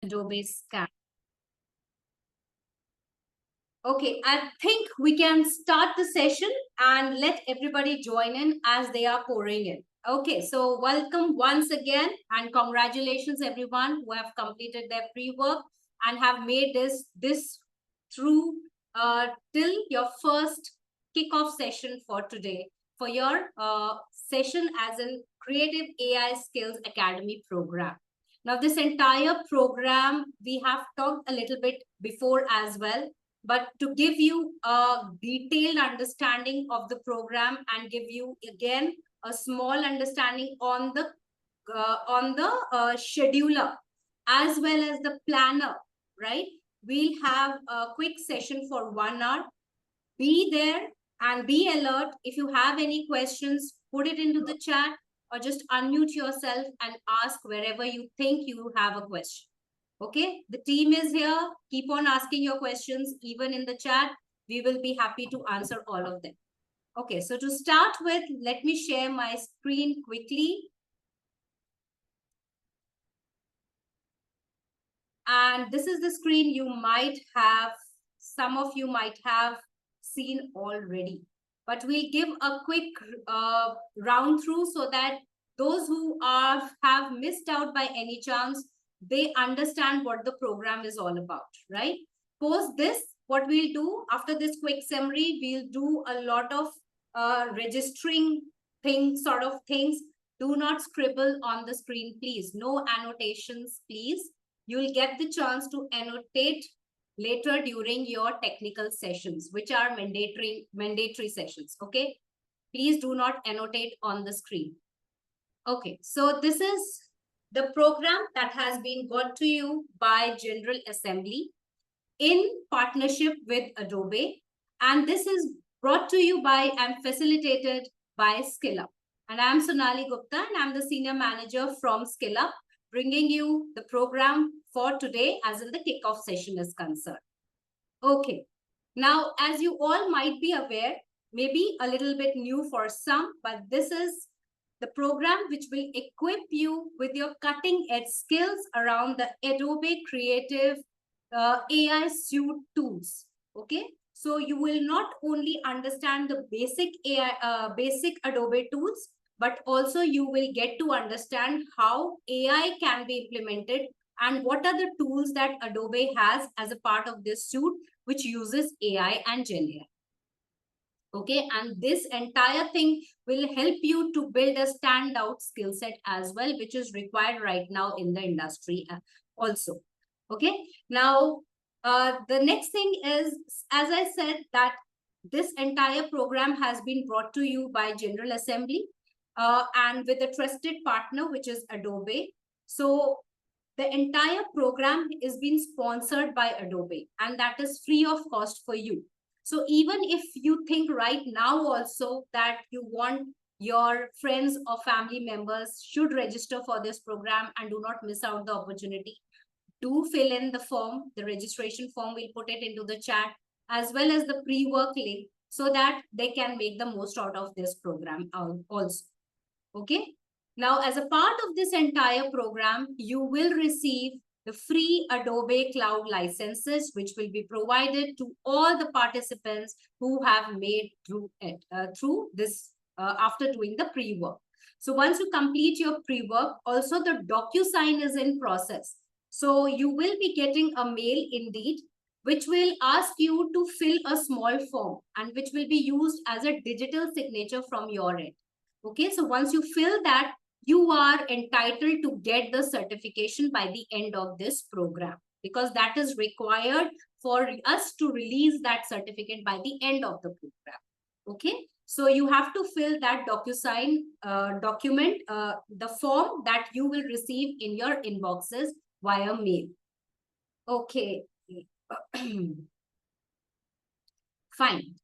Adobe Scan. Okay, I think we can start the session and let everybody join in as they are pouring in. Okay, so welcome once again and congratulations everyone who have completed their pre-work and have made this through till your first kickoff session for today for your session as in Creative AI Skills Academy program. Now, this entire program we have talked a little bit before as well, but to give you a detailed understanding of the program and give you again a small understanding on the scheduler as well as the planner, right? We'll have a quick session for 1 hour. Be there and be alert. If you have any questions, put it into the chat or just unmute yourself and ask wherever you think you have a question. Okay, the team is here. Keep on asking your questions, even in the chat. We will be happy to answer all of them. Okay, so to start with, let me share my screen quickly. And this is the screen some of you might have seen already. But we'll give a quick round through so that those who have missed out by any chance, they understand what the program is all about, right? Post this, what we'll do after this quick summary, we'll do a lot of registering sort of things. Do not scribble on the screen, please. No annotations, please. You'll get the chance to annotate later during your technical sessions, which are mandatory sessions. Okay, please do not annotate on the screen. Okay, so this is the program that has been brought to you by General Assembly in partnership with Adobe, and this is brought to you by and facilitated by SkillUp. And I'm Sonali Gupta, and I'm the senior manager from SkillUp, bringing you the program for today as in the kickoff session is concerned. Okay, now as you all might be aware, maybe a little bit new for some, but this is the program which will equip you with your cutting edge skills around the Adobe Creative AI suite tools. Okay, so you will not only understand the basic Adobe tools, but also you will get to understand how AI can be implemented and what are the tools that Adobe has as a part of this suite, which uses AI and GenAI. Okay, and this entire thing will help you to build a standout skill set as well, which is required right now in the industry also. Okay, now the next thing is, as I said, that this entire program has been brought to you by General Assembly and with a trusted partner, which is Adobe. So the entire program is being sponsored by Adobe, and that is free of cost for you. So even if you think right now also that you want your friends or family members should register for this program and do not miss out the opportunity, do fill in the form, the registration form. We'll put it into the chat as well as the pre-work link so that they can make the most out of this program also. Okay. Now, as a part of this entire program, you will receive the free Adobe Cloud licenses, which will be provided to all the participants who have made through this after doing the pre-work. So once you complete your pre-work, also the DocuSign is in process. So you will be getting a mail indeed, which will ask you to fill a small form and which will be used as a digital signature from your end. Okay, so once you fill that, you are entitled to get the certification by the end of this program, because that is required for us to release that certificate by the end of the program. Okay, so you have to fill that DocuSign document, the form that you will receive in your inboxes via mail. Okay. Fine.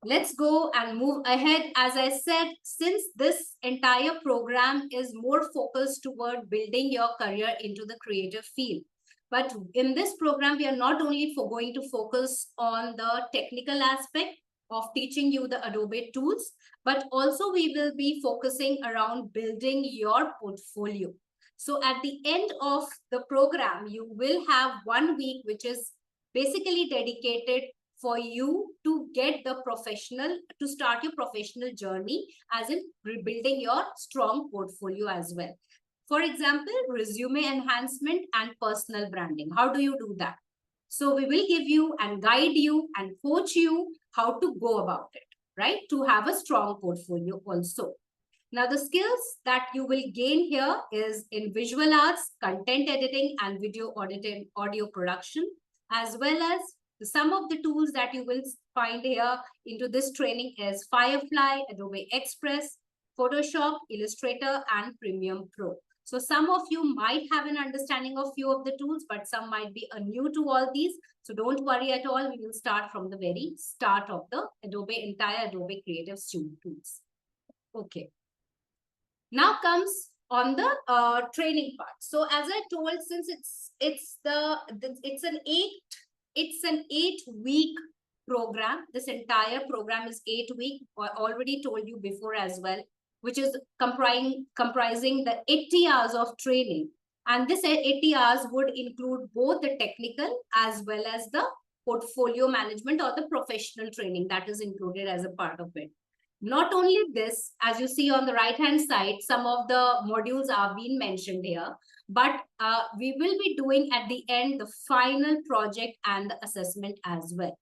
Let's go and move ahead. As I said, since this entire program is more focused toward building your career into the creative field, but in this program, we are not only going to focus on the technical aspect of teaching you the Adobe tools, but also we will be focusing around building your portfolio. So at the end of the program, you will have 1 week, which is basically dedicated for you to get the professional, to start your professional journey, as in rebuilding your strong portfolio as well. For example, resume enhancement and personal branding. How do you do that? So we will give you and guide you and coach you how to go about it, right? To have a strong portfolio also. Now, the skills that you will gain here is in visual arts, content editing, and video auditing, audio production, as well as some of the tools that you will find here into this training is Firefly, Adobe Express, Photoshop, Illustrator, and Premiere Pro. So some of you might have an understanding of few of the tools, but some might be new to all these. So don't worry at all. We will start from the very start of the entire Adobe Creative Studio tools. Okay. Now comes on the training part. So as I told, since it's an 8-week program. This entire program is 8 week. I already told you before as well, which is comprising the 80 hours of training. And this 80 hours would include both the technical as well as the portfolio management or the professional training that is included as a part of it. Not only this, as you see on the right-hand side, some of the modules are being mentioned here, but we will be doing at the end the final project and the assessment as well.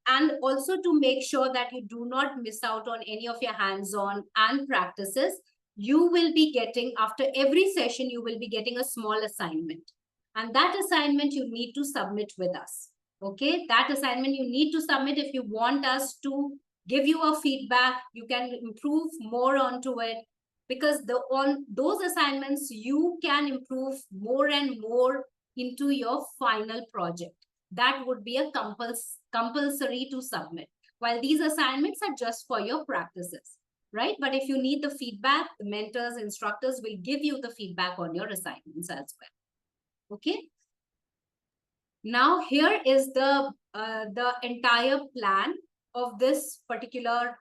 And also to make sure that you do not miss out on any of your hands-on and practices, you will be getting, after every session, you will be getting a small assignment. And that assignment you need to submit with us. Okay, that assignment you need to submit if you want us to give you a feedback, you can improve more onto it, because on those assignments, you can improve more and more into your final project. That would be a compulsory to submit, while these assignments are just for your practices, right? But if you need the feedback, the mentors, instructors will give you the feedback on your assignments as well. Okay. Now here is the entire plan of this particular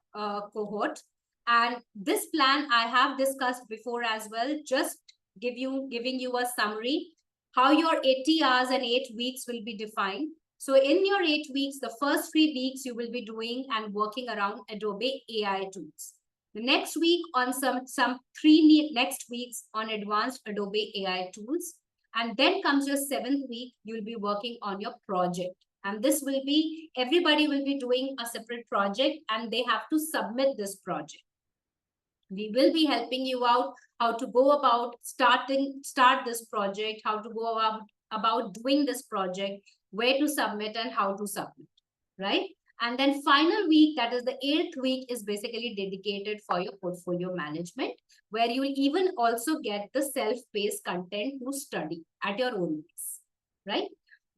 cohort. And this plan I have discussed before as well, just giving you a summary, how your 80 hours and 8 weeks will be defined. So in your 8 weeks, the first 3 weeks you will be doing and working around Adobe AI tools. The next week on some 3 next weeks on advanced Adobe AI tools. And then comes your 7th week, you'll be working on your project. And this will be, everybody will be doing a separate project and they have to submit this project. We will be helping you out how to go about start this project, how to go about doing this project, where to submit and how to submit, right? And then final week, that is the 8th week, is basically dedicated for your portfolio management, where you will even also get the self-paced content to study at your own pace, right?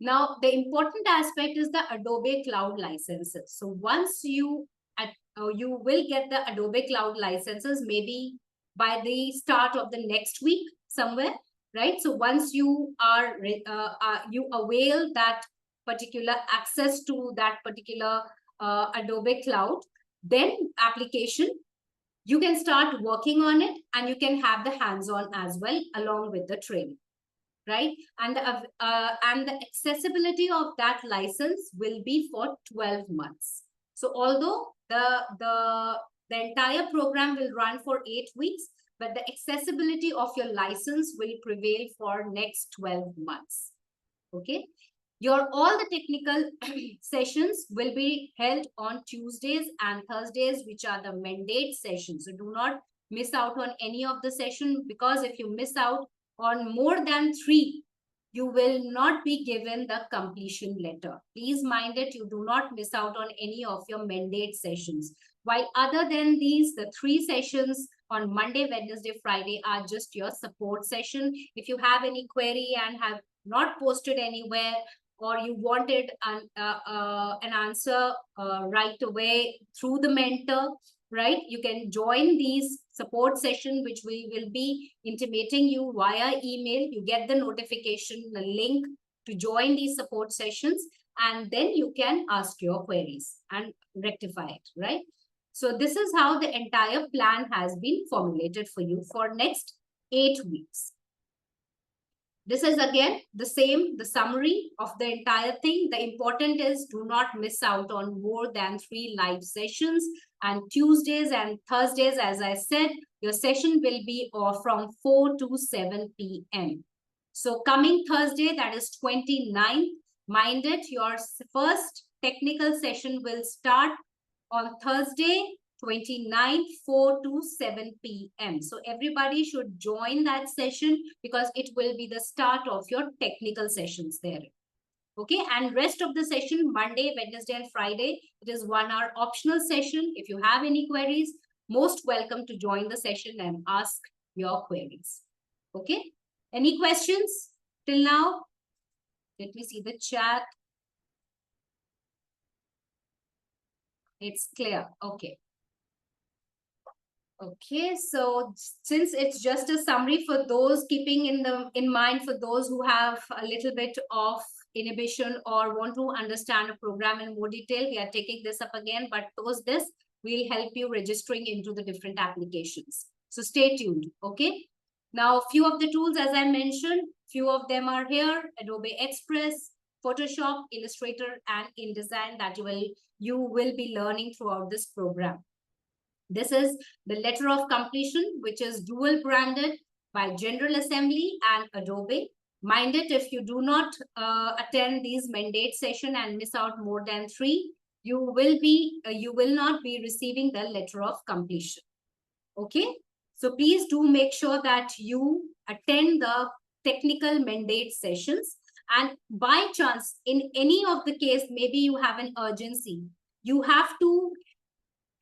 Now, the important aspect is the Adobe Cloud licenses. So once you will get the Adobe Cloud licenses, maybe by the start of the next week somewhere, right? So once you are you avail that particular access to that particular Adobe Cloud, then application, you can start working on it and you can have the hands-on as well along with the training, right? And the accessibility of that license will be for 12 months. So although the entire program will run for 8 weeks, but the accessibility of your license will prevail for next 12 months. Okay. All the technical sessions will be held on Tuesdays and Thursdays, which are the mandate sessions. So do not miss out on any of the session, because if you miss out on more than 3, you will not be given the completion letter. Please mind it, you do not miss out on any of your mandate sessions. While other than these, the 3 sessions on Monday, Wednesday, Friday are just your support session. If you have any query and have not posted anywhere, or you wanted an answer right away through the mentor, right? You can join these support session, which we will be intimating you via email. You get the notification, the link to join these support sessions, and then you can ask your queries and rectify it, right? So this is how the entire plan has been formulated for you for next 8 weeks. This is again the same, the summary of the entire thing. The important is do not miss out on more than 3 live sessions. And Tuesdays and Thursdays, as I said, your session will be from 4 to 7 p.m. So coming Thursday, that is 29th, mind it, your first technical session will start on Thursday, 29th, 4 to 7 p.m. So everybody should join that session because it will be the start of your technical sessions there. Okay, and rest of the session, Monday, Wednesday, and Friday, it is 1 hour optional session. If you have any queries, most welcome to join the session and ask your queries. Okay, any questions till now? Let me see the chat. It's clear. Okay. Okay, so since it's just a summary for those keeping in mind for those who have a little bit of inhibition or want to understand a program in more detail, we are taking this up again, but post this, we'll help you registering into the different applications. So stay tuned, okay? Now, a few of the tools, as I mentioned, few of them are here, Adobe Express, Photoshop, Illustrator, and InDesign that you will be learning throughout this program. This is the letter of completion, which is dual branded by General Assembly and Adobe. Mind it, if you do not attend these mandate session and miss out more than 3, you will not be receiving the letter of completion. Okay, so please do make sure that you attend the technical mandate sessions. And by chance, in any of the case, maybe you have an urgency, you have to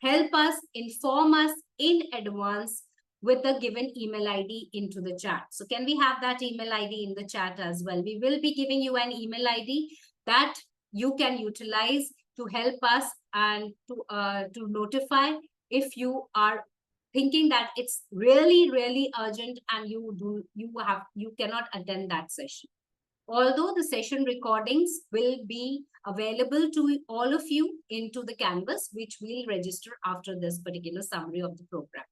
help us, inform us in advance with the given email ID into the chat. So can we have that email ID in the chat as well? We will be giving you an email ID that you can utilize to help us and to notify if you are thinking that it's really, really urgent and you cannot attend that session. Although the session recordings will be available to all of you into the Canvas, which we'll register after this particular summary of the program.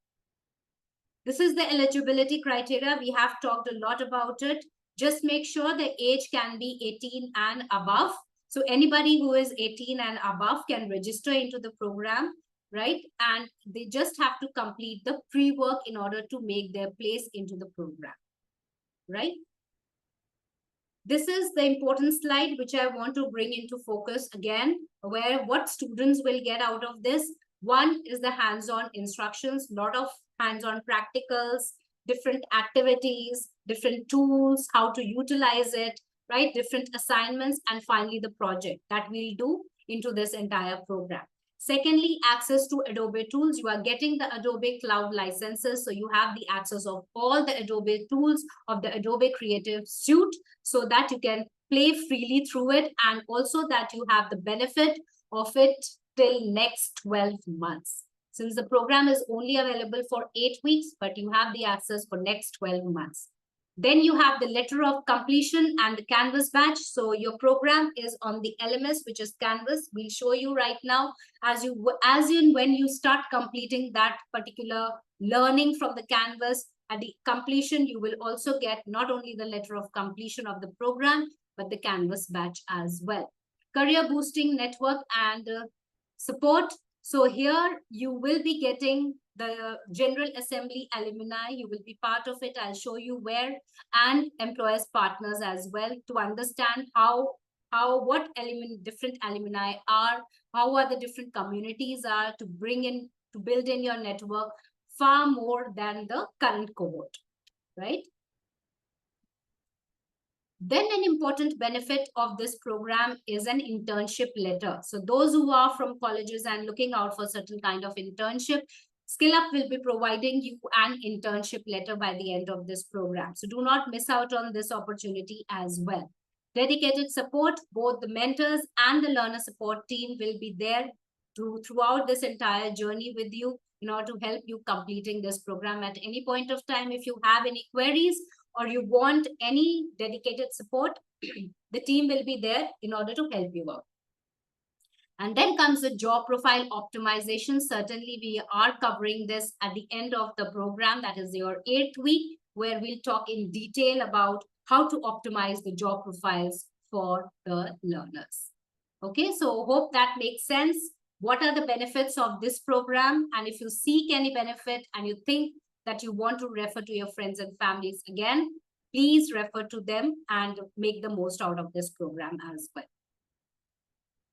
This is the eligibility criteria. We have talked a lot about it. Just make sure the age can be 18 and above. So anybody who is 18 and above can register into the program, right? And they just have to complete the pre-work in order to make their place into the program, right? This is the important slide which I want to bring into focus again, where what students will get out of this. One is the hands-on instructions, lot of hands-on practicals, different activities, different tools, how to utilize it, right? Different assignments, and finally the project that we'll do into this entire program. Secondly, access to Adobe tools. You are getting the Adobe Cloud licenses, so you have the access of all the Adobe tools of the Adobe Creative Suite so that you can play freely through it, and also that you have the benefit of it till next 12 months. Since the program is only available for 8 weeks, but you have the access for next 12 months. Then you have the letter of completion and the Canvas badge. So your program is on the LMS, which is Canvas. We'll show you right now as in when you start completing that particular learning from the Canvas. At the completion, you will also get not only the letter of completion of the program, but the Canvas badge as well. Career boosting network and support. So here you will be getting the General Assembly alumni. You will be part of it. I'll show you where, and employers partners as well, to understand what different alumni are, how are the different communities are, to build in your network far more than the current cohort, right? Then an important benefit of this program is an internship letter. So those who are from colleges and looking out for certain kind of internship, SkillUp will be providing you an internship letter by the end of this program. So do not miss out on this opportunity as well. Dedicated support, both the mentors and the learner support team will be there throughout this entire journey with you in order to help you completing this program at any point of time. If you have any queries or you want any dedicated support, the team will be there in order to help you out. And then comes the job profile optimization. Certainly, we are covering this at the end of the program. That is your 8th week, where we'll talk in detail about how to optimize the job profiles for the learners. Okay, so hope that makes sense. What are the benefits of this program? And if you seek any benefit and you think that you want to refer to your friends and families again, please refer to them and make the most out of this program as well.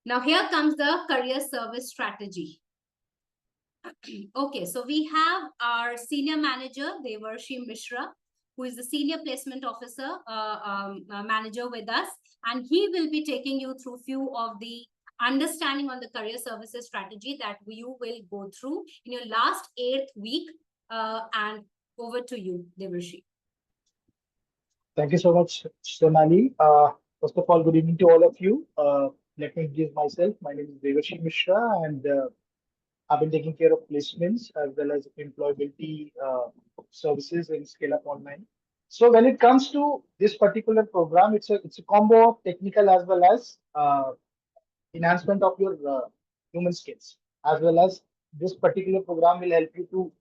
Now, here comes the career service strategy. Okay, so we have our senior manager, Devarshi Mishra, who is the senior placement officer manager with us, and he will be taking you through few of the understanding on the career services strategy that you will go through in your last 8th week. And over to you, Devarshi. Thank you so much, Sonali. First of all, good evening to all of you. Let me introduce myself. My name is Devashi Mishra, and I've been taking care of placements as well as employability services in Scale Up Online. So when it comes to this particular program, it's a combo of technical as well as enhancement of your human skills, as well as this particular program will help you to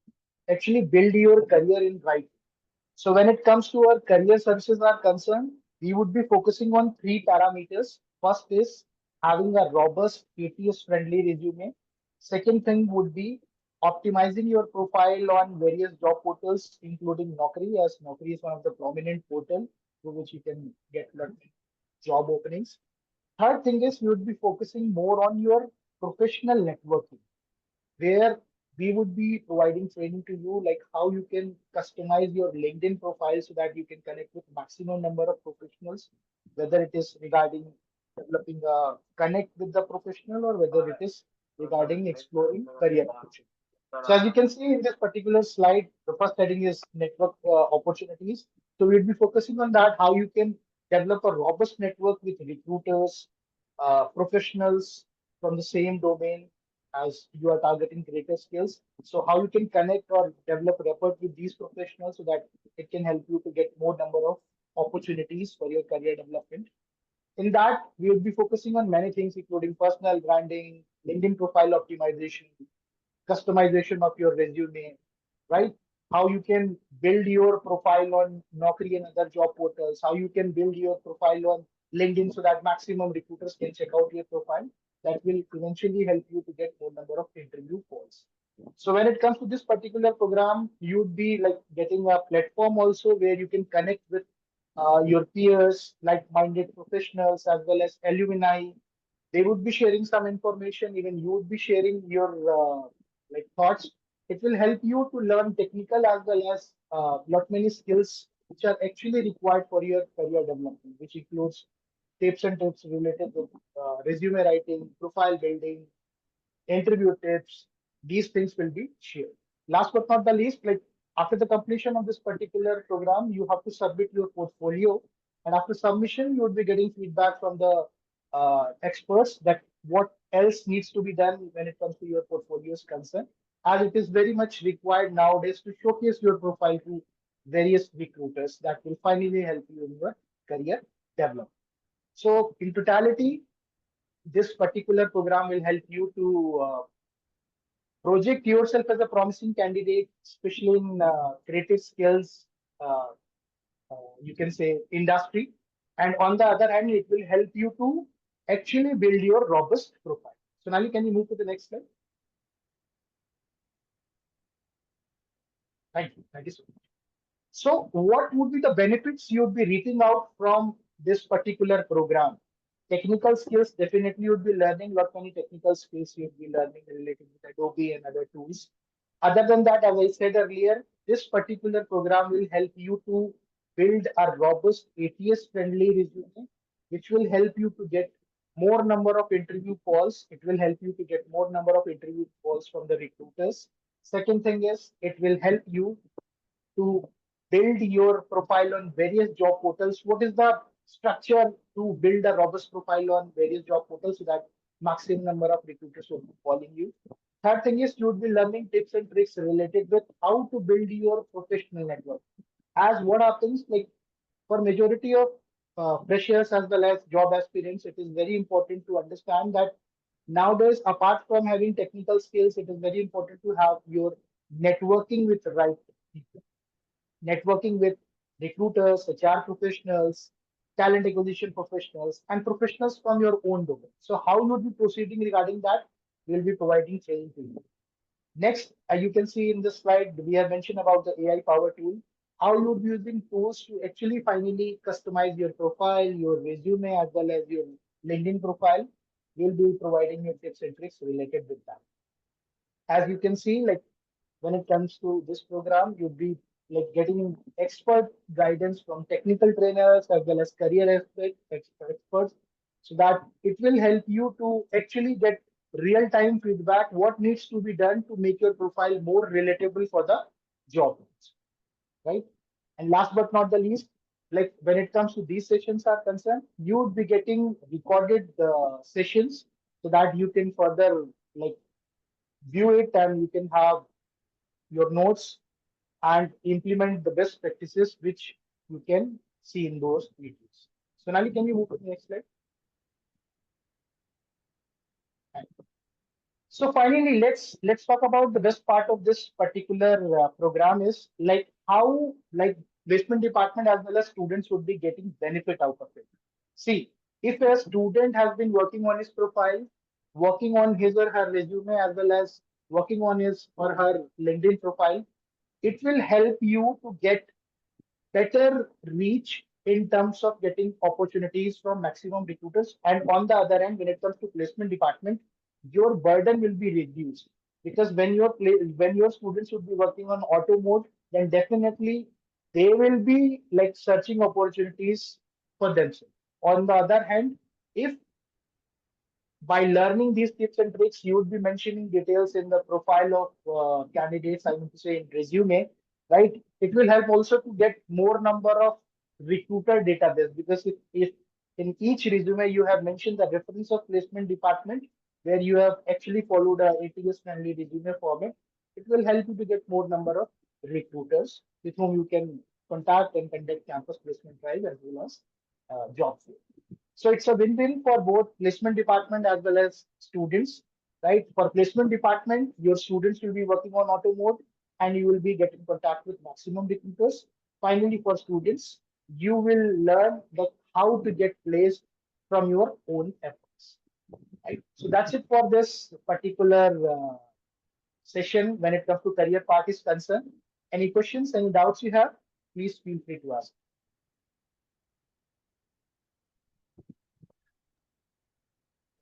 actually build your career in right. So when it comes to our career services are concerned, we would be focusing on three parameters. First is having a robust ATS friendly resume. Second thing would be optimizing your profile on various job portals, including Naukri, as Naukri is one of the prominent portal through which you can get job openings. Third thing is you would be focusing more on your professional networking, where we would be providing training to you like how you can customize your LinkedIn profile so that you can connect with maximum number of professionals, whether it is regarding developing a connect with the professional or whether it is regarding exploring career opportunities. So as you can see in this particular slide, the first heading is network opportunities. So we'll be focusing on that, how you can develop a robust network with recruiters, professionals from the same domain as you are targeting greater skills. So how you can connect or develop rapport with these professionals so that it can help you to get more number of opportunities for your career development. In that, we will be focusing on many things, including personal branding, LinkedIn profile optimization, customization of your resume, right? How you can build your profile on Naukri and other job portals, how you can build your profile on LinkedIn so that maximum recruiters can check out your profile. That will eventually help you to get more number of interview calls. So when it comes to this particular program, you'd be like getting a platform also where you can connect with your peers, like-minded professionals, as well as alumni. They would be sharing some information. Even you would be sharing your like thoughts. It will help you to learn technical as well as lot many skills which are actually required for your career development, which includes tips and tips related to resume writing, profile building, interview tips. These things will be shared. Last but not the least, like after the completion of this particular program, you have to submit your portfolio, and after submission, you would be getting feedback from the experts that what else needs to be done when it comes to your portfolio's concern, as it is very much required nowadays to showcase your profile to various recruiters that will finally help you in your career development. So, in totality, this particular program will help you to project yourself as a promising candidate, especially in creative skills, uh, you can say industry. And on the other hand, it will help you to actually build your robust profile. So, Nali, can you move to the next slide? Thank you. Thank you so much. So, what would be the benefits you would be reaping out from this particular program? Technical skills, definitely you would be learning lot many technical skills you would be learning related with Adobe and other tools. Other than that, as I said earlier, this particular program will help you to build a robust ATS friendly resume, which will help you to get more number of interview calls. It will help you to get more number of interview calls from the recruiters. Second thing is it will help you to build your profile on various job portals. What is the structure to build a robust profile on various job portals so that maximum number of recruiters will be calling you? Third thing is you would be learning tips and tricks related with how to build your professional network. As what happens, like for majority of freshers as well as job aspirants, it is very important to understand that nowadays, apart from having technical skills, it is very important to have your networking with right people, networking with recruiters, HR professionals, talent acquisition professionals, and professionals from your own domain. So how you would be proceeding regarding that? We'll be providing training to you. Next, you can see in this slide, we have mentioned about the AI power tool, how you would be using tools to actually finally customize your profile, your resume, as well as your LinkedIn profile. We'll be providing you tips and tricks related with that. As you can see, like when it comes to this program, you'll be like getting expert guidance from technical trainers as well as career experts, so that it will help you to actually get real-time feedback, what needs to be done to make your profile more relatable for the job, right? And last but not the least, like when it comes to these sessions are concerned, you would be getting recorded sessions so that you can further like view it and you can have your notes and implement the best practices which you can see in those videos. So Nali, can you move to the next slide? So finally, let's talk about the best part of this particular program is like how like placement department as well as students would be getting benefit out of it. See, if a student has been working on his profile, working on his or her resume as well as working on his or her LinkedIn profile, it will help you to get better reach in terms of getting opportunities from maximum recruiters. And on the other hand, when it comes to placement department, your burden will be reduced because when your students would be working on auto mode, then definitely they will be like searching opportunities for themselves. On the other hand, if by learning these tips and tricks, you would be mentioning details in the profile of candidates, I mean to say in resume, right? It will help also to get more number of recruiter database because if in each resume you have mentioned the reference of placement department where you have actually followed a ATS friendly resume format, it will help you to get more number of recruiters with whom you can contact and conduct campus placement drive as well as job fair. So it's a win-win for both placement department as well as students, right? For placement department, your students will be working on auto mode and you will be getting contact with maximum recruiters. Finally, for students, you will learn that how to get placed from your own efforts. Right? So that's it for this particular session when it comes to career path is concerned. Any questions, any doubts you have, please feel free to ask.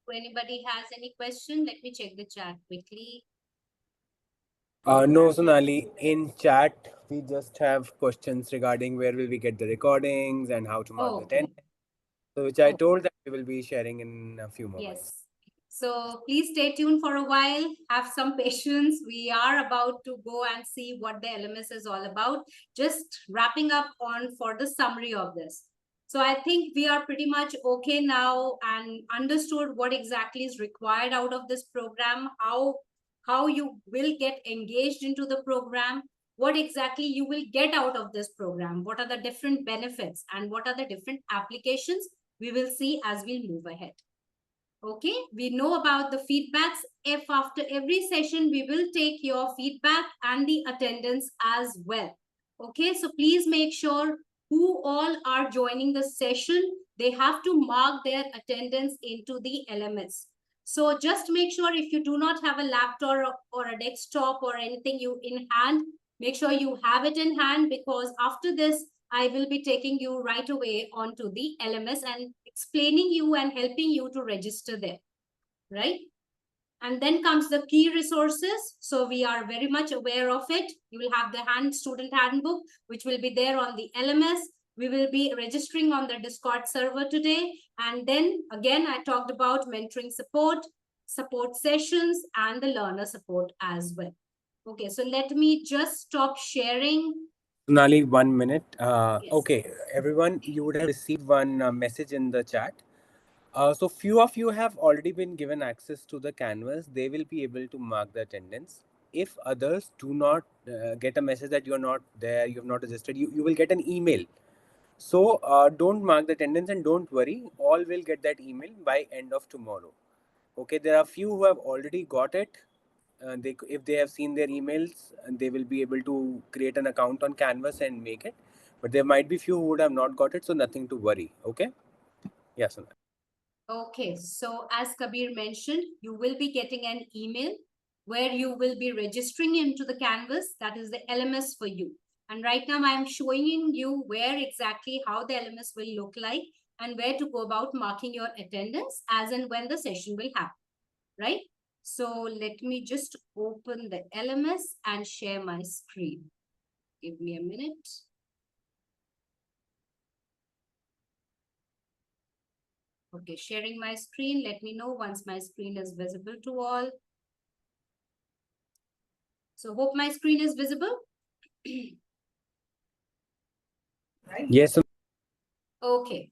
If anybody has any question, let me check the chat quickly. No, Sonali. In chat, we just have questions regarding where will we get the recordings and how to mark the attendance. So, which I told that we will be sharing in a few moments. Yes. So please stay tuned for a while. Have some patience. We are about to go and see what the LMS is all about. Just wrapping up on for the summary of this. So I think we are pretty much okay now and understood what exactly is required out of this program, how you will get engaged into the program, what exactly you will get out of this program, what are the different benefits and what are the different applications we will see as we move ahead. Okay, we know about the feedbacks. If after every session, we will take your feedback and the attendance as well. Okay, so please make sure who all are joining the session, they have to mark their attendance into the LMS. So just make sure if you do not have a laptop or a desktop or anything you in hand, make sure you have it in hand because after this, I will be taking you right away onto the LMS and explaining you and helping you to register there, right? And then comes the key resources. So we are very much aware of it. You will have the student handbook, which will be there on the LMS. We will be registering on the Discord server today. And then again, I talked about mentoring support sessions, and the learner support as well. Okay, so let me just stop sharing. Sonali, 1 minute. Yes. Okay, everyone, you would have received one message in the chat. So few of you have already been given access to the canvas. They will be able to mark the attendance. If others do not get a message that you're not there, you have not registered, you will get an email. So don't mark the attendance and don't worry. All will get that email by end of tomorrow. Okay, there are few who have already got it. If they have seen their emails, they will be able to create an account on Canvas and make it. but there might be few who would have not got it, so nothing to worry. Okay? Yeah, Sonali. Okay, so as Kabir mentioned, you will be getting an email where you will be registering into the Canvas. That is the LMS for you. And right now I'm showing you where exactly how the LMS will look like and where to go about marking your attendance as and when the session will happen, right? So let me just open the LMS and share my screen. Give me a minute. Okay, sharing my screen. Let me know once my screen is visible to all. So hope my screen is visible. Right? Yes. Okay.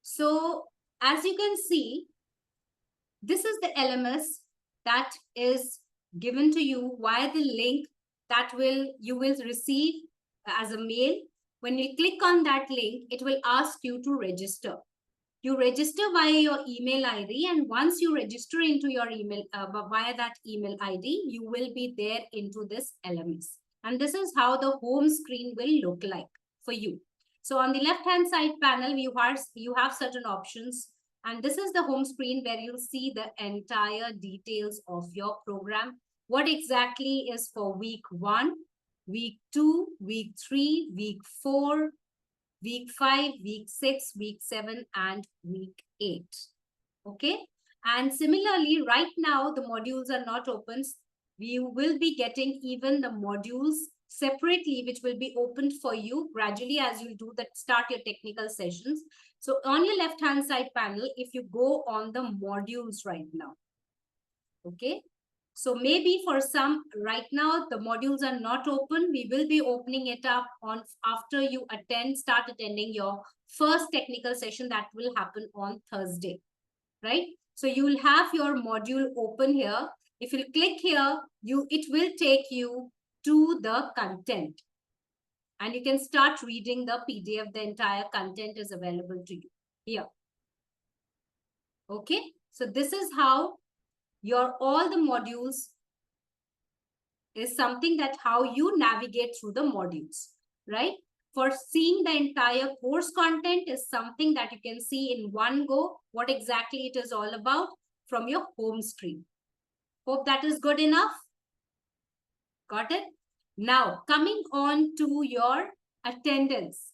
So as you can see, this is the LMS that is given to you via the link that you will receive as a mail. When you click on that link, it will ask you to register. You register via your email ID, and once you register into your email via that email ID, you will be there into this LMS. And this is how the home screen will look like for you. So on the left-hand side panel, you have certain options. And this is the home screen where you'll see the entire details of your program. What exactly is for week 1, week 2, week 3, week 4, week 5, week 6, week 7, and week 8. Okay. And similarly, right now, the modules are not open. We will be getting even the modules separately, which will be opened for you gradually as you do that, start your technical sessions. So on your left-hand side panel, if you go on the modules right now, okay. So maybe for some right now, the modules are not open. We will be opening it up on after you start attending your first technical session that will happen on Thursday, right? So you will have your module open here. If you click here, it will take you to the content. And you can start reading the PDF. The entire content is available to you here. Okay, so this is how all the modules is something that how you navigate through the modules, right? For seeing the entire course content is something that you can see in one go, what exactly it is all about from your home screen. Hope that is good enough. Got it? Now, coming on to your attendance.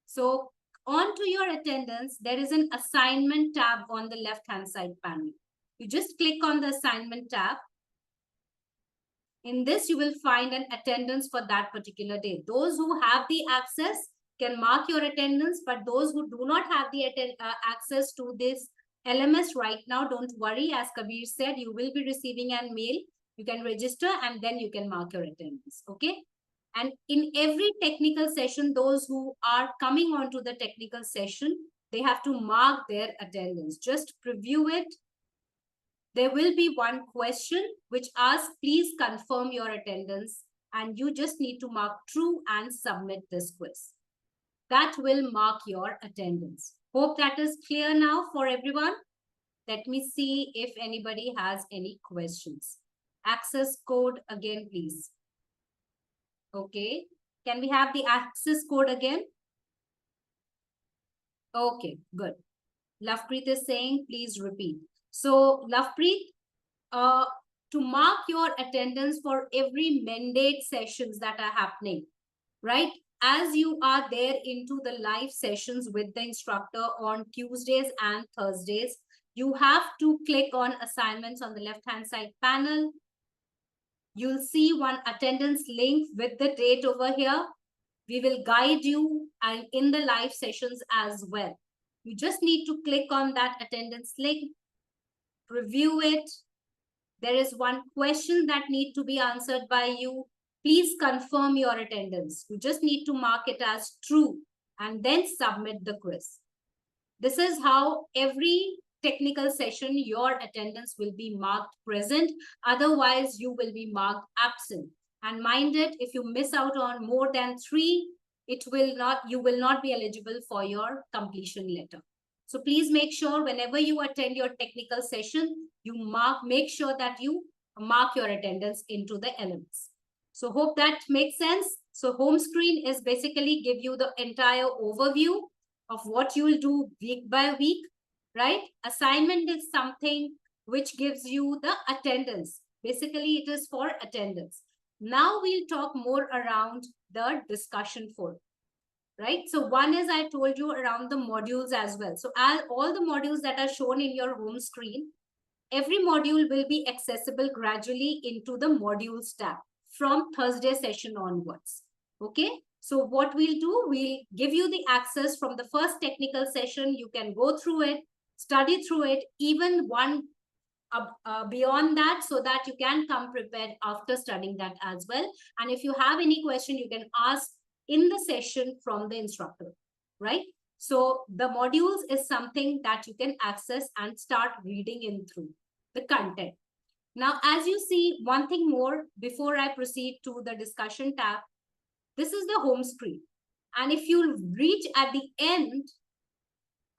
So, on to your attendance, there is an assignment tab on the left-hand side panel. You just click on the assignment tab. In this, you will find an attendance for that particular day. Those who have the access can mark your attendance, but those who do not have the access to this LMS right now, don't worry. As Kabir said, you will be receiving an mail. You can register and then you can mark your attendance, okay? And in every technical session, those who are coming onto the technical session, they have to mark their attendance. Just preview it. There will be one question which asks, please confirm your attendance, and you just need to mark true and submit this quiz. That will mark your attendance. Hope that is clear now for everyone. Let me see if anybody has any questions. Access code again, please. Okay. Can we have the access code again? Okay, good. Lovepreet is saying, please repeat. So, Lovepreet, to mark your attendance for every mandate sessions that are happening, right? As you are there into the live sessions with the instructor on Tuesdays and Thursdays, you have to click on assignments on the left-hand side panel. You'll see one attendance link with the date over here. We will guide you and in the live sessions as well. You just need to click on that attendance link, review it. There is one question that needs to be answered by you. Please confirm your attendance. You just need to mark it as true and then submit the quiz. This is how every technical session, your attendance will be marked present. Otherwise, you will be marked absent. And mind it, if you miss out on more than 3, you will not be eligible for your completion letter. So please make sure whenever you attend your technical session, you make sure that you mark your attendance into the LMS. So hope that makes sense. So home screen is basically give you the entire overview of what you will do week by week, right? Assignment is something which gives you the attendance. Basically, it is for attendance. Now we'll talk more around the discussion forum, right? So one is I told you around the modules as well. So all the modules that are shown in your home screen, every module will be accessible gradually into the modules tab from Thursday session onwards. Okay. So what we'll do, we'll give you the access from the first technical session. You can go through it, study through it, even one beyond that, so that you can come prepared after studying that as well. And if you have any question, you can ask in the session from the instructor, right? So the modules is something that you can access and start reading in through the content. Now, as you see, one thing more before I proceed to the discussion tab, this is the home screen. And if you reach at the end,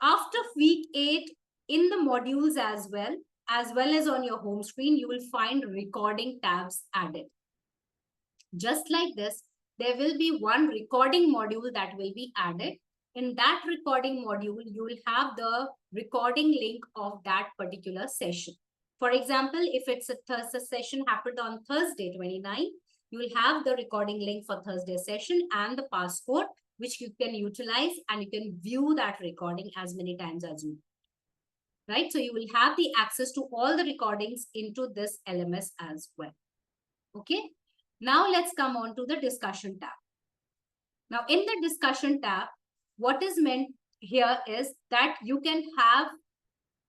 after week 8 in the modules as well as on your home screen, you will find recording tabs added. Just like this, there will be one recording module that will be added. In that recording module, you will have the recording link of that particular session. For example, if it's a Thursday session happened on Thursday 29, you will have the recording link for Thursday session and the passcode, which you can utilize, and you can view that recording as many times as you want. Right? So you will have the access to all the recordings into this LMS as well. Okay. Now let's come on to the discussion tab. Now in the discussion tab, what is meant here is that you can have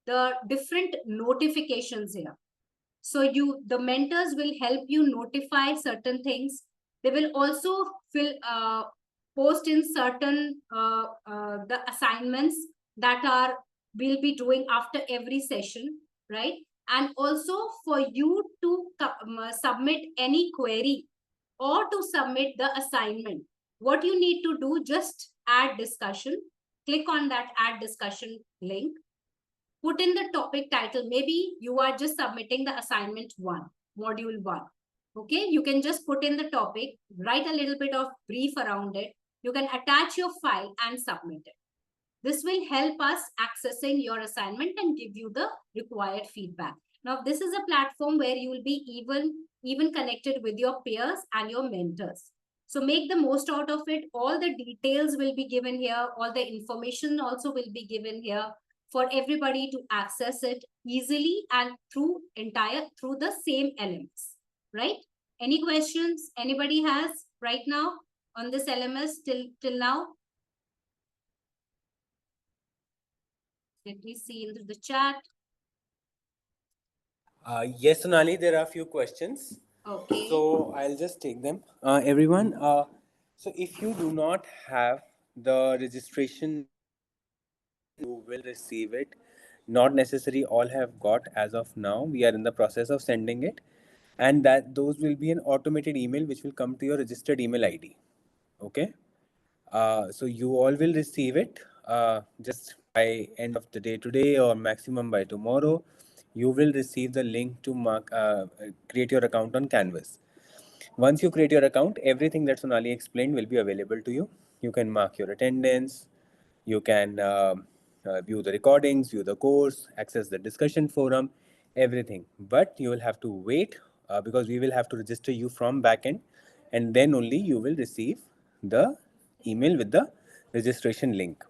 the different notifications here. So the mentors will help you notify certain things. They will also post in certain the assignments that we'll be doing after every session, right? And also for you to submit any query or to submit the assignment, what you need to do, just add discussion, click on that add discussion link, put in the topic title. Maybe you are just submitting the assignment 1, module 1. Okay, you can just put in the topic, write a little bit of brief around it. You can attach your file and submit it. This will help us accessing your assignment and give you the required feedback. Now, this is a platform where you will be even connected with your peers and your mentors. So make the most out of it. All the details will be given here. All the information also will be given here for everybody to access it easily and through the same elements, right? Any questions anybody has right now on this LMS till now? Let me see into the chat. Yes, Sonali, there are a few questions. Okay. So I'll just take them. Everyone, so if you do not have the registration, you will receive it. Not necessary all have got as of now. We are in the process of sending it. And that those will be an automated email which will come to your registered email ID. Okay. So you all will receive it just by end of the day today or maximum by tomorrow. You will receive the link to create your account on Canvas. Once you create your account, everything that Sonali explained will be available to you. You can mark your attendance, you can view the recordings, view the course, access the discussion forum, everything. But you will have to wait because we will have to register you from backend, and then only you will receive the email with the registration link.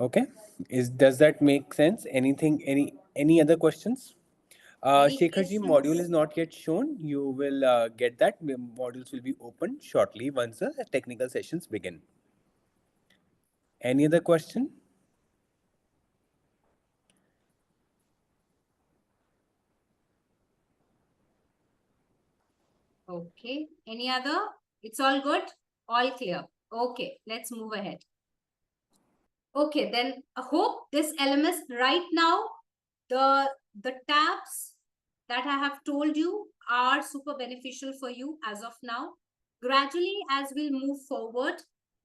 Okay, does that make sense? Any other questions? Shekharji, module is not yet shown. You will get that. Modules will be open shortly once the technical sessions begin. Any other question? Okay. Any other? It's all good? All clear. Okay. Let's move ahead. Okay. Then I hope this LMS right now, the tabs that I have told you are super beneficial for you as of now. Gradually, as we'll move forward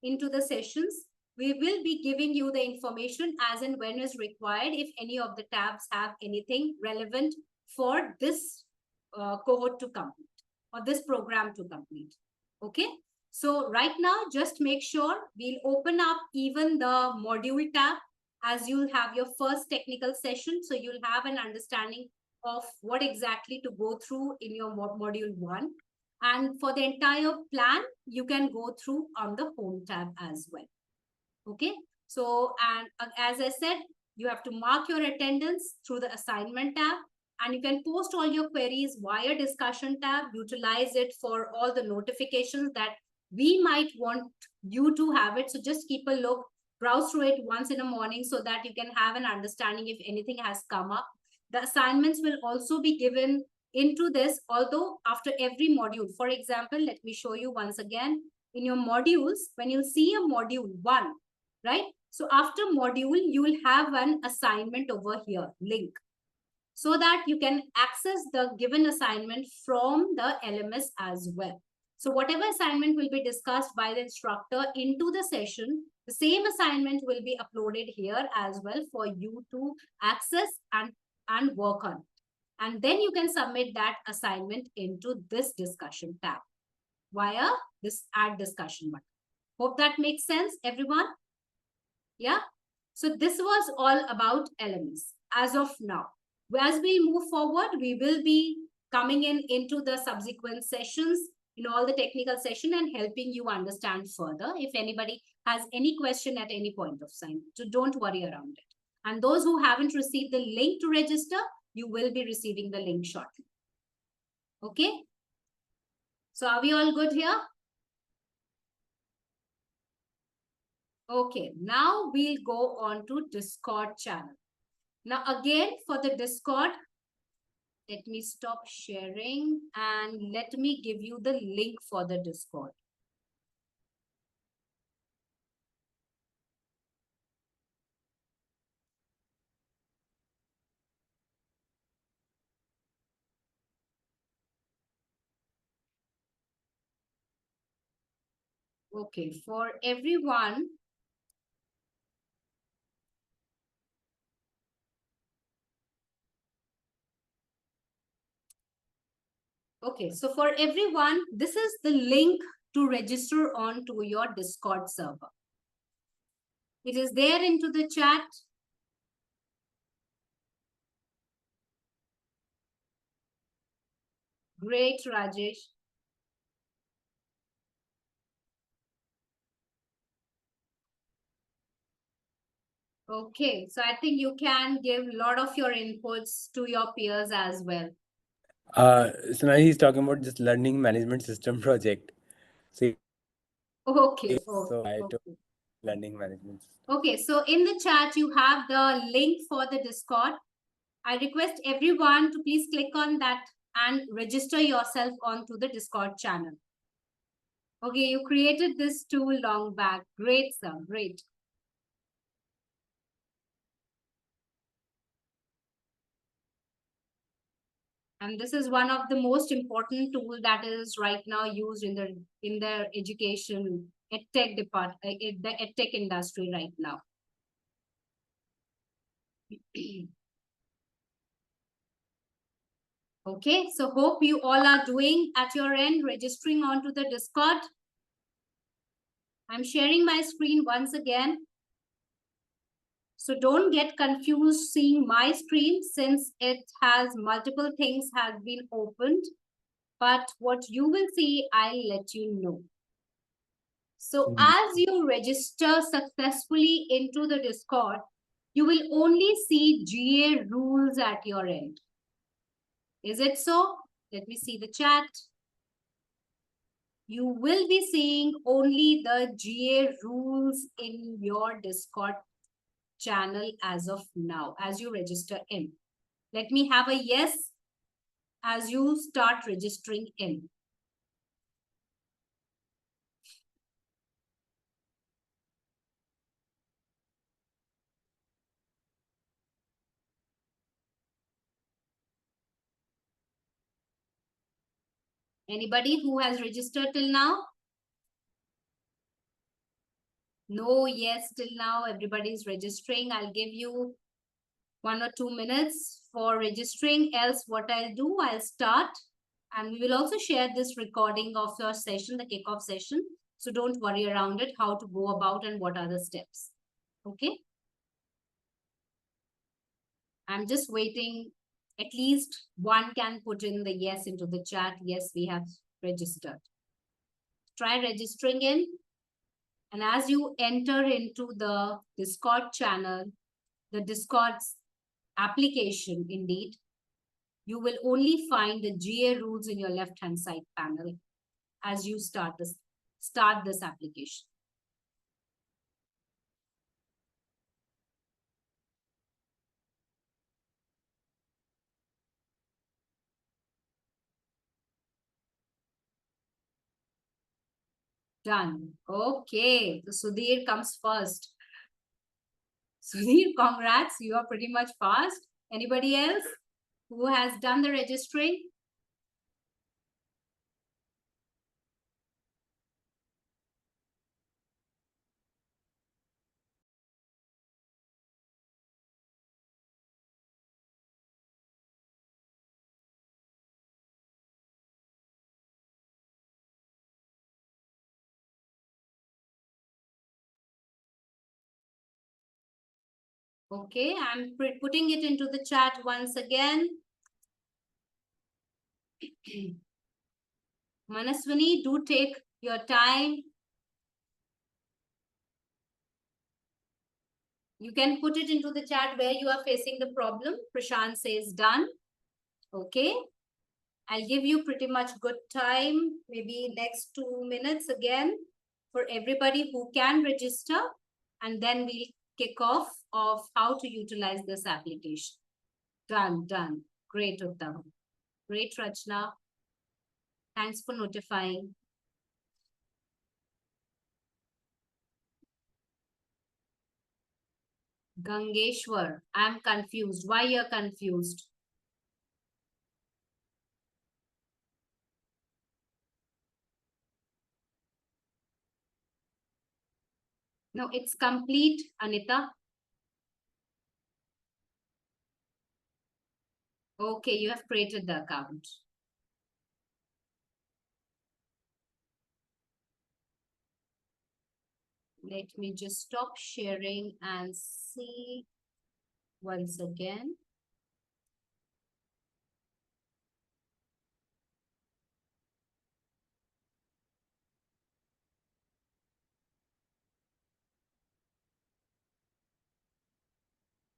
into the sessions, we will be giving you the information as and when is required if any of the tabs have anything relevant for this cohort to complete. or this program to complete. Okay. So right now, just make sure we'll open up even the module tab as you'll have your first technical session. So you'll have an understanding of what exactly to go through in your module 1. And for the entire plan, you can go through on the home tab as well. Okay. So, and as I said, you have to mark your attendance through the assignment tab, and you can post all your queries via discussion tab, utilize it for all the notifications that we might want you to have it. So just keep a look, browse through it once in the morning so that you can have an understanding if anything has come up. The assignments will also be given into this, although after every module. For example, let me show you once again. In your modules, when you see a module 1, right? So after module, you will have an assignment over here, link, so that you can access the given assignment from the LMS as well. So whatever assignment will be discussed by the instructor into the session, the same assignment will be uploaded here as well for you to access and work on. And then you can submit that assignment into this discussion tab via this add discussion button. Hope that makes sense, everyone. Yeah. So this was all about LMS as of now. As we move forward, we will be coming into the subsequent sessions, in all the technical session, and helping you understand further. If anybody has any question at any point of time, so don't worry around it. And those who haven't received the link to register, you will be receiving the link shortly. Okay. So are we all good here? Okay, now we'll go on to Discord channel. Now again, for the Discord, let me stop sharing and let me give you the link for the Discord. Okay, for everyone, okay, so for everyone, this is the link to register on to your Discord server. It is there into the chat. Great, Rajesh. Okay, so I think you can give a lot of your inputs to your peers as well. So now he's talking about this learning management system project. So Okay. so I Okay. took learning management system. Okay, so in the chat, you have the link for the Discord. I request everyone to please click on that and register yourself onto the Discord channel. Okay, you created this tool long back. Great, sir. Great. And this is one of the most important tool that is right now used in the education edtech department, the edtech industry right now. Okay, so hope you all are doing at your end, registering onto the Discord. I'm sharing my screen once again. So don't get confused seeing my screen since it has multiple things have been opened. But what you will see, I'll let you know. So as you register successfully into the Discord, you will only see GA rules at your end. Is it so? Let me see the chat. You will be seeing only the GA rules in your Discord channel as of now, as you register in. Let me have a yes as you start registering in. Anybody who has registered till now? No, yes, till now everybody is registering. I'll give you 1 or 2 minutes for registering. Else what I'll do, I'll start And we will also share this recording of your session, the kickoff session. So don't worry around it, how to go about and what are the steps. Okay. I'm just waiting. At least one can put in the yes into the chat. Yes, we have registered. Try registering in. And as you enter into the Discord channel, the Discord's application indeed, you will only find the GA rules in your left-hand side panel as you start this application. Done. Okay. So Sudhir comes first. Sudhir, congrats. You are pretty much fast. Anybody else who has done the registering? Okay, I'm putting it into the chat once again. Manaswini, do take your time. You can put it into the chat where you are facing the problem. Prashant says done. Okay. I'll give you pretty much good time, maybe next 2 minutes again for everybody who can register, and then we'll kick off of how to utilize this application. Done. Great, Uttam. Great, Rachna. Thanks for notifying. Gangeshwar, I'm confused. Why you're confused? No, it's complete, Anita. Okay, you have created the account. Let me just stop sharing and see once again.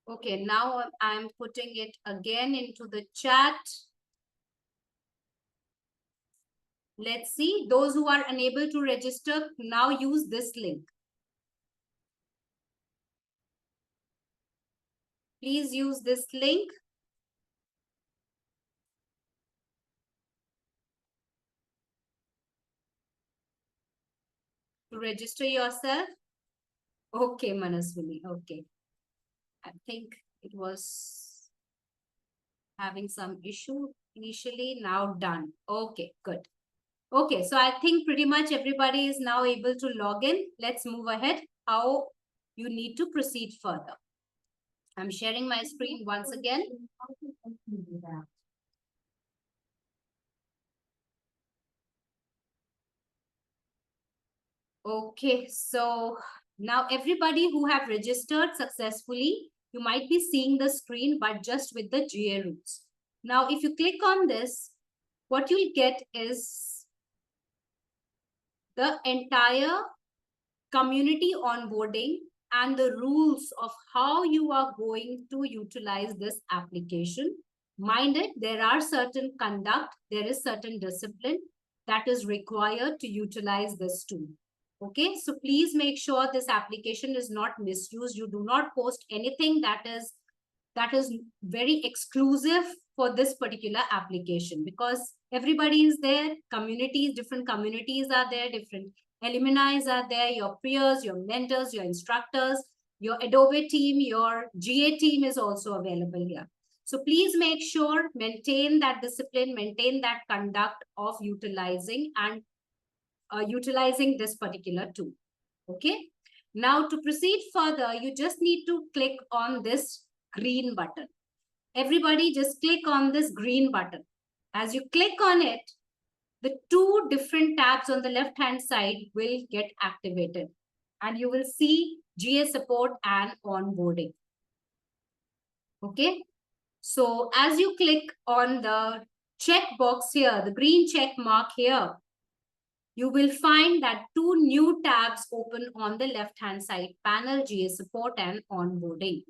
Okay, now I'm putting it again into the chat. Let's see, those who are unable to register, now use this link. Please use this link. To register yourself. Okay, Manaswini, okay. I think it was having some issue initially, now done. Okay, good. Okay, so I think pretty much everybody is now able to log in. Let's move ahead. How you need to proceed further. I'm sharing my screen once again. Okay, so now everybody who have registered successfully, you might be seeing the screen, but just with the GA rules. Now, if you click on this, what you'll get is the entire community onboarding and the rules of how you are going to utilize this application. Mind it, there are certain conduct, there is certain discipline that is required to utilize this tool. Okay, so please make sure this application is not misused. You do not post anything that is very exclusive for this particular application, because everybody is there, communities, different communities are there, different alumni are there, your peers, your mentors, your instructors, your Adobe team, your GA team is also available here. So please make sure, maintain that discipline, maintain that conduct of utilizing and utilizing this particular tool. Okay. Now to proceed further, you just need to click on this green button. Everybody just click on this green button. As you click on it, the two different tabs on the left-hand side will get activated. And you will see GA support and onboarding. Okay. So as you click on the checkbox here, the green check mark here, you will find that two new tabs open on the left-hand side panel, GA support and onboarding.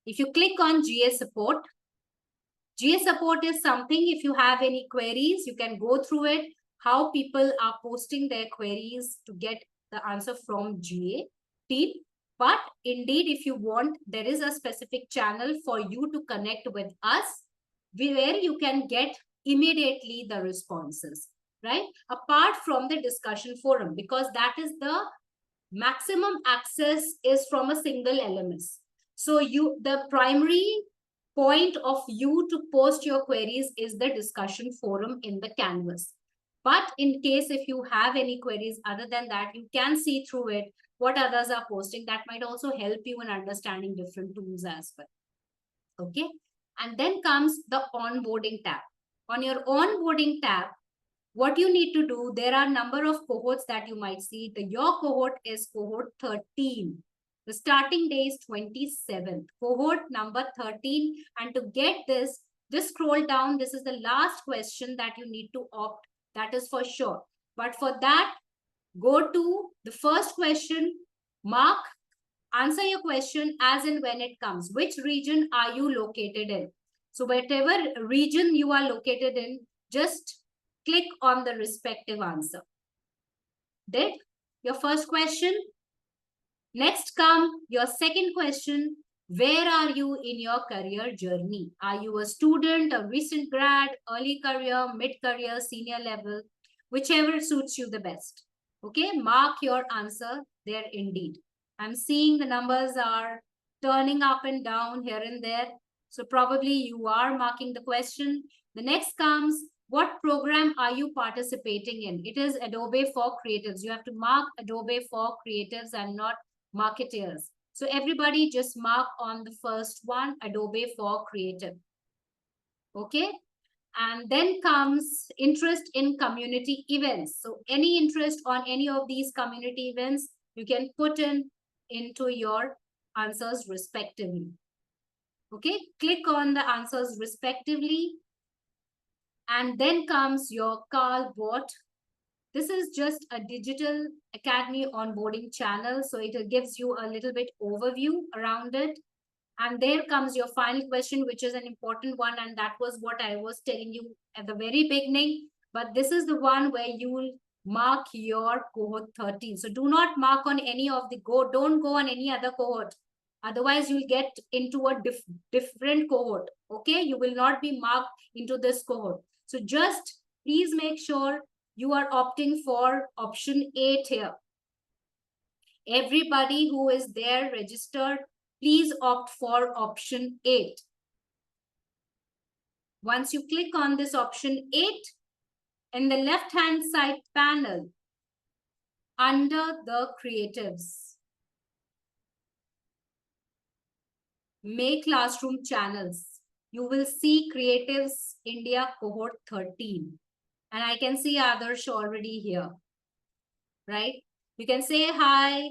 If you click on GA support is something, if you have any queries, you can go through it, how people are posting their queries to get the answer from GA team. But indeed, if you want, there is a specific channel for you to connect with us where you can get immediately the responses, right? Apart from the discussion forum, because that is the maximum access is from a single LMS. So the primary point of you to post your queries is the discussion forum in the Canvas. But in case if you have any queries other than that, you can see through it what others are posting. That might also help you in understanding different tools as well. Okay. And then comes the onboarding tab. On your onboarding tab, what you need to do, there are a number of cohorts that you might see. Your cohort is cohort 13. The starting day is 27th, cohort number 13. And to get this, just scroll down. This is the last question that you need to opt. That is for sure. But for that, go to the first question, mark, answer your question as and when it comes. Which region are you located in? So whatever region you are located in, just click on the respective answer. Did your first question? Next come your second question. Where are you in your career journey? Are you a student, a recent grad, early career, mid-career, senior level? Whichever suits you the best. Okay, mark your answer there indeed. I'm seeing the numbers are turning up and down here and there. So probably you are marking the question. The next comes, what program are you participating in? It is Adobe for Creatives. You have to mark Adobe for Creatives and not marketeers. So everybody just mark on the first one, Adobe for Creative. Okay. And then comes interest in community events. So any interest on any of these community events, you can put into your answers respectively. Okay. Click on the answers respectively. And then comes your Carl bot. This is just a digital academy onboarding channel. So it gives you a little bit overview around it. And there comes your final question, which is an important one. And that was what I was telling you at the very beginning. But this is the one where you will mark your cohort 13. So do not mark on any of the don't go on any other cohort. Otherwise, you'll get into a different cohort. Okay, you will not be marked into this cohort. So just please make sure you are opting for option 8 here. Everybody who is there registered, please opt for option 8. Once you click on this option 8, in the left-hand side panel, under the creatives, May Classroom channels, you will see Creatives India cohort 13. And I can see others already here, right? You can say hi.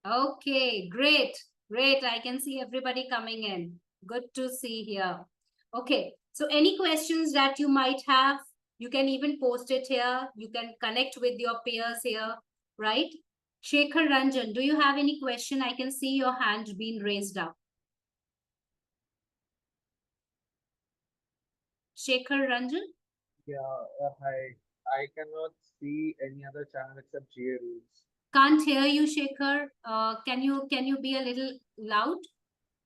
Okay, great. Great. I can see everybody coming in. Good to see here. Okay. So any questions that you might have, you can even post it here. You can connect with your peers here, right? Shekhar Ranjan, do you have any question? I can see your hand being raised up. Shekhar Ranjan? Yeah, hi. I cannot see any other channel except GA Rules. Can't hear you, Shekhar. Can you be a little loud?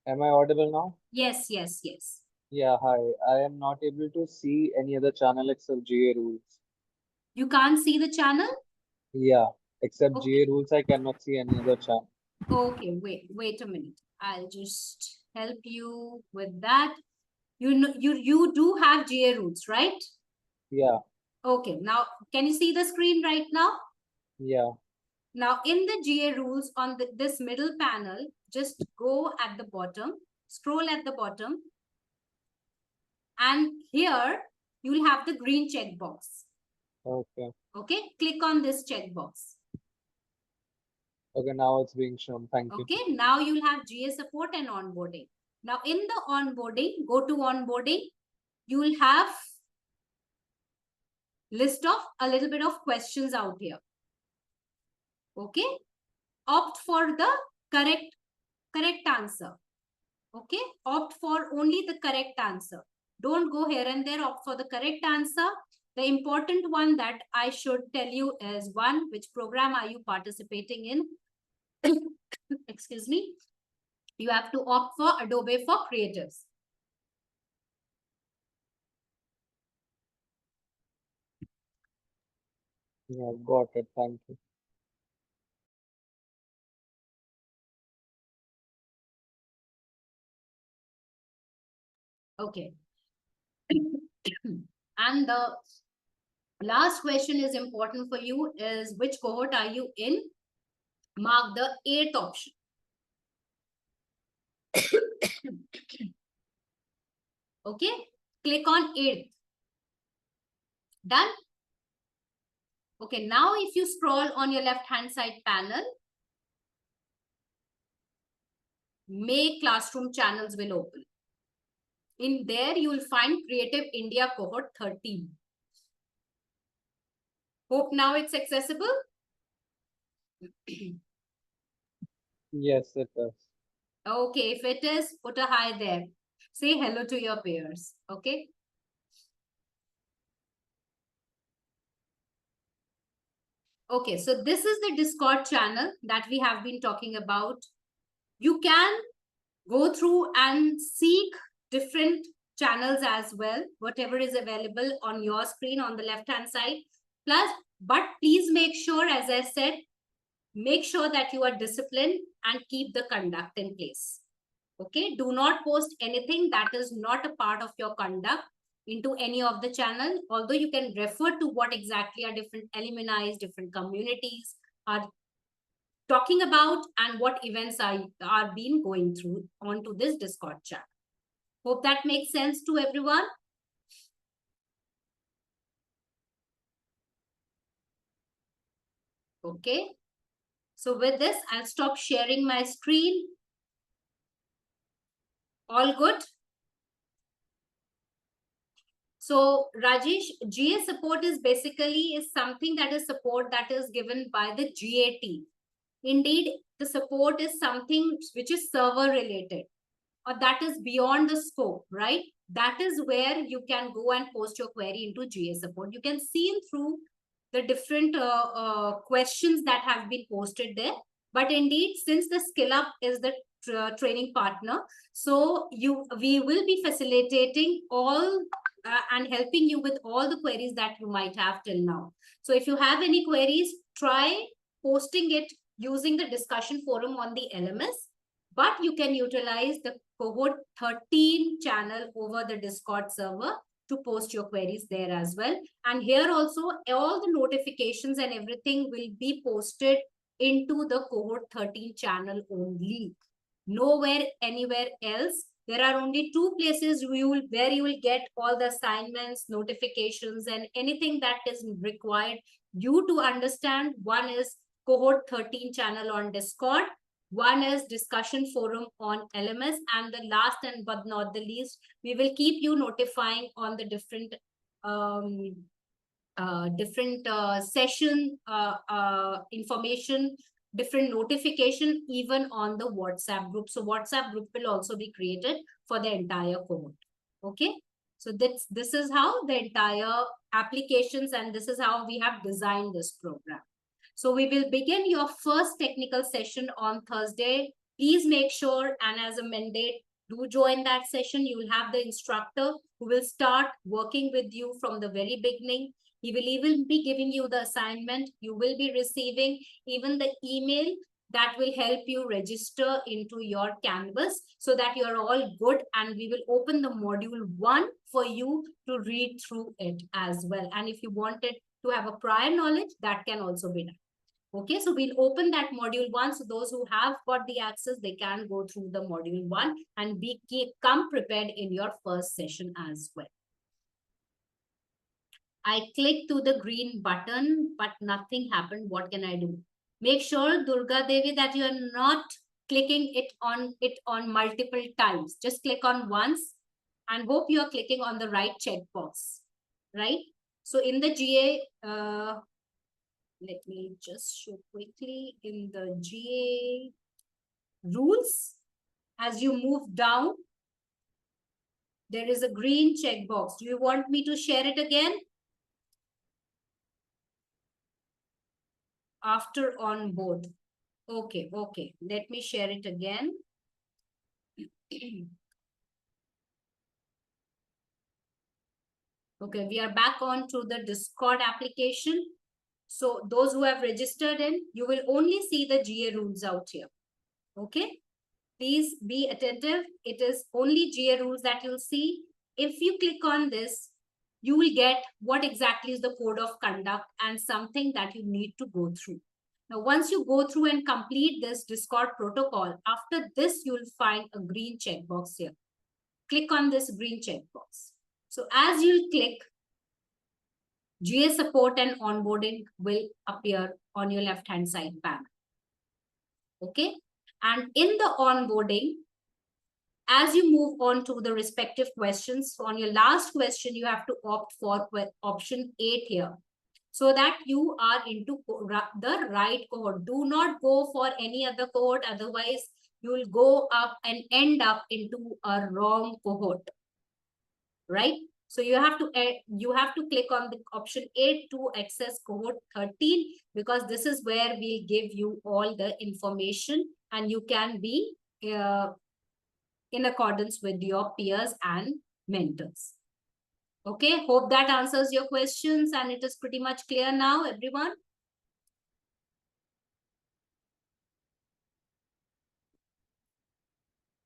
Am I audible now? Yes, yes, yes. Yeah, hi. I am not able to see any other channel except GA Rules. You can't see the channel? Yeah, except Okay. GA Rules, I cannot see any other channel. Okay, wait a minute. I'll just help you with that. You know, you do have GA Roots, right? Yeah, Okay, now can you see the screen right now? yeah. Now in the GA rules on this middle panel, just go at the bottom, scroll at the bottom, and here you'll have the green checkbox. Okay. Okay, click on this checkbox. Okay, now it's being shown. Thank you. Okay, now you'll have GA support and onboarding. Now in the onboarding, go to onboarding. You will have list of a little bit of questions out here. Okay, opt for the correct answer. Okay, opt for only the correct answer. Don't go here and there, opt for the correct answer. The important one that I should tell you is one, which program are you participating in? Excuse me. You have to opt for Adobe for Creatives. Yeah, got it. Thank you. Okay. And the last question is important for you is which cohort are you in? Mark the 8th option. Okay, click on 8th. Done? Okay, now if you scroll on your left hand side panel, May Classroom channels will open. In there, you will find Creative India cohort 13. Hope now it's accessible. Yes, it is. Okay, if it is, put a hi there. Say hello to your peers. Okay. Okay, so this is the Discord channel that we have been talking about. You can go through and seek different channels as well, whatever is available on your screen on the left hand side. Plus, but please make sure, as I said, make sure that you are disciplined and keep the conduct in place. Okay, do not post anything that is not a part of your conduct into any of the channel, although you can refer to what exactly are different alumni, different communities are talking about and what events are being going through onto this Discord chat. Hope that makes sense to everyone. Okay. So with this, I'll stop sharing my screen. All good? So Rajesh, GA support is basically something that is support that is given by the GA team. Indeed, the support is something which is server related or that is beyond the scope, right? That is where you can go and post your query into GA support. You can see through the different questions that have been posted there. But indeed, since the Skill Up is the training partner, so we will be facilitating all and helping you with all the queries that you might have till now. So if you have any queries, try posting it using the discussion forum on the LMS, but you can utilize the cohort 13 channel over the Discord server to post your queries there as well. And here also, all the notifications and everything will be posted into the cohort 13 channel only. Nowhere, anywhere else. There are only two places where you will get all the assignments, notifications, and anything that is required you to understand. One is cohort 13 channel on Discord. One is discussion forum on LMS. And the last and but not the least, we will keep you notifying on the different session information, different notification, even on the WhatsApp group. So WhatsApp group will also be created for the entire cohort. Okay. So this is how the entire applications and this is how we have designed this program. So we will begin your first technical session on Thursday. Please make sure, and as a mandate, do join that session. You will have the instructor who will start working with you from the very beginning. He will even be giving you the assignment. You will be receiving even the email that will help you register into your Canvas so that you're all good. And we will open the module 1 for you to read through it as well. And if you wanted to have a prior knowledge, that can also be done. Okay, so we'll open that module 1. So those who have got the access, they can go through the module 1 and come prepared in your first session as well. I clicked to the green button, but nothing happened. What can I do? Make sure, Durga Devi, that you are not clicking it on multiple times. Just click on once and hope you are clicking on the right checkbox, right? So in the GA, let me just show quickly in the GA rules. As you move down, there is a green checkbox. Do you want me to share it again? After on board. Okay. Let me share it again. Okay, we are back on to the Discord application. So those who have registered in, you will only see the GA rules out here. Okay, please be attentive. It is only GA rules that you'll see. If you click on this, you will get what exactly is the code of conduct and something that you need to go through. Now, once you go through and complete this Discord protocol, after this, you'll find a green checkbox here. Click on this green checkbox. So as you click, GA support and onboarding will appear on your left-hand side panel. Okay. And in the onboarding, as you move on to the respective questions, on your last question, you have to opt for option 8 here, so that you are into the right cohort. Do not go for any other cohort. Otherwise, you will go up and end up into a wrong cohort, right? So you have to click on the option 8 to access cohort 13, because this is where we'll give you all the information and you can be in accordance with your peers and mentors. Okay, hope that answers your questions and it is pretty much clear now, everyone.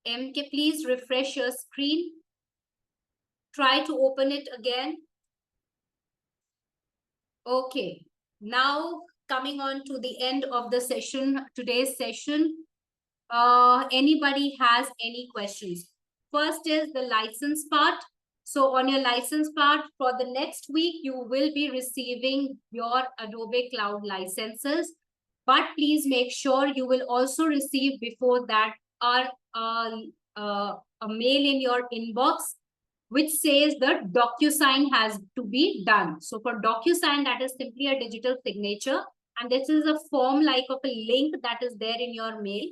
MK, please refresh your screen. Try to open it again. Okay, now coming on to the end of the session, today's session. Anybody has any questions? First is the license part. So on your license part, for the next week, you will be receiving your Adobe Cloud licenses. But please make sure you will also receive before that a mail in your inbox which says the DocuSign has to be done. So for DocuSign, that is simply a digital signature. And this is a form like of a link that is there in your mail.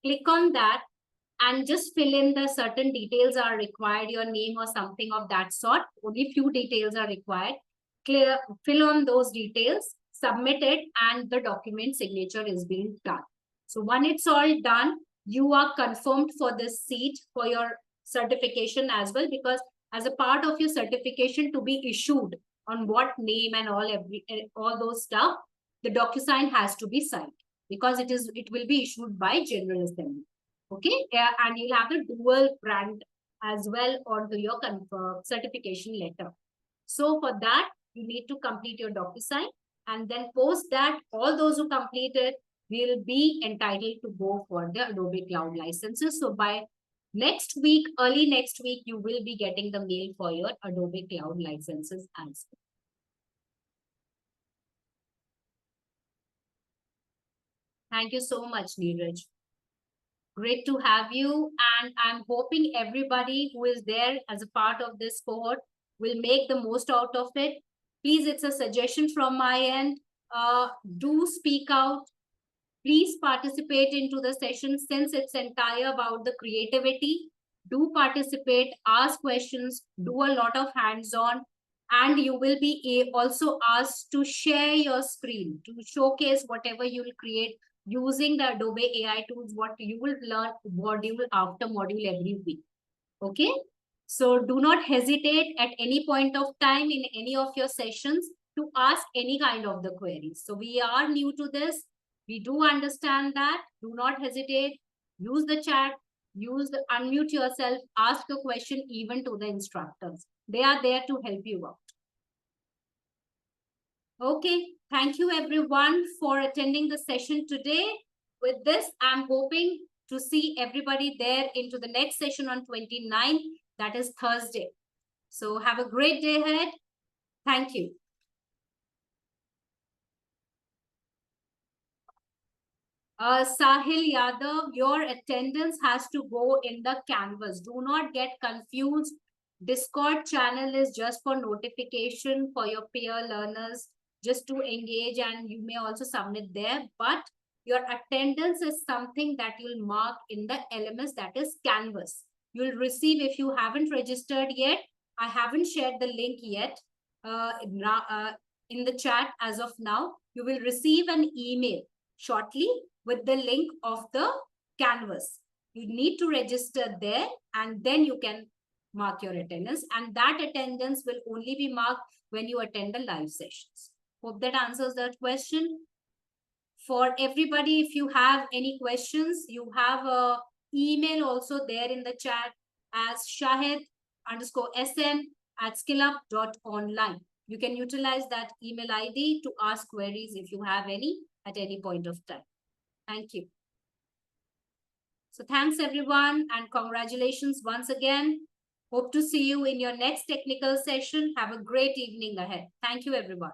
Click on that and just fill in the certain details are required, your name or something of that sort. Only few details are required. Fill on those details, submit it, and the document signature is being done. So when it's all done, you are confirmed for this seat for your certification as well, because as a part of your certification to be issued on what name and all those stuff, the DocuSign has to be signed, because it will be issued by General Assembly. Okay, and you'll have a dual brand as well onto your certification letter. So for that, you need to complete your DocuSign, and then post that, all those who complete it will be entitled to go for the Adobe Cloud licenses. So by next week, early next week, you will be getting the mail for your Adobe Cloud licenses as well. Thank you so much, Neeraj. Great to have you. And I'm hoping everybody who is there as a part of this cohort will make the most out of it. Please, it's a suggestion from my end. Do speak out. Please participate into the session, since it's entire about the creativity. Do participate, ask questions, do a lot of hands-on, and you will be also asked to share your screen to showcase whatever you will create using the Adobe AI tools, what you will learn module after module every week. Okay, so do not hesitate at any point of time in any of your sessions to ask any kind of the queries. So we are new to this. We do understand that. Do not hesitate. Use the chat. Unmute yourself. Ask a question even to the instructors. They are there to help you out. Okay, thank you everyone for attending the session today. With this, I'm hoping to see everybody there into the next session on 29th, that is Thursday. So have a great day ahead. Thank you. Sahil Yadav, your attendance has to go in the canvas. Do not get confused. Discord channel is just for notification for your peer learners, just to engage, and you may also submit there. But your attendance is something that you'll mark in the LMS, that is canvas. You'll receive, if you haven't registered yet, I haven't shared the link yet in the chat as of now. You will receive an email shortly with the link of the canvas. You need to register there, and then you can mark your attendance, and that attendance will only be marked when you attend the live sessions. Hope that answers that question. For everybody, if you have any questions, you have a email also there in the chat as shahid_sn@skillup.online. You can utilize that email ID to ask queries if you have any at any point of time. Thank you. So thanks everyone, and congratulations once again. Hope to see you in your next technical session. Have a great evening ahead. Thank you everyone.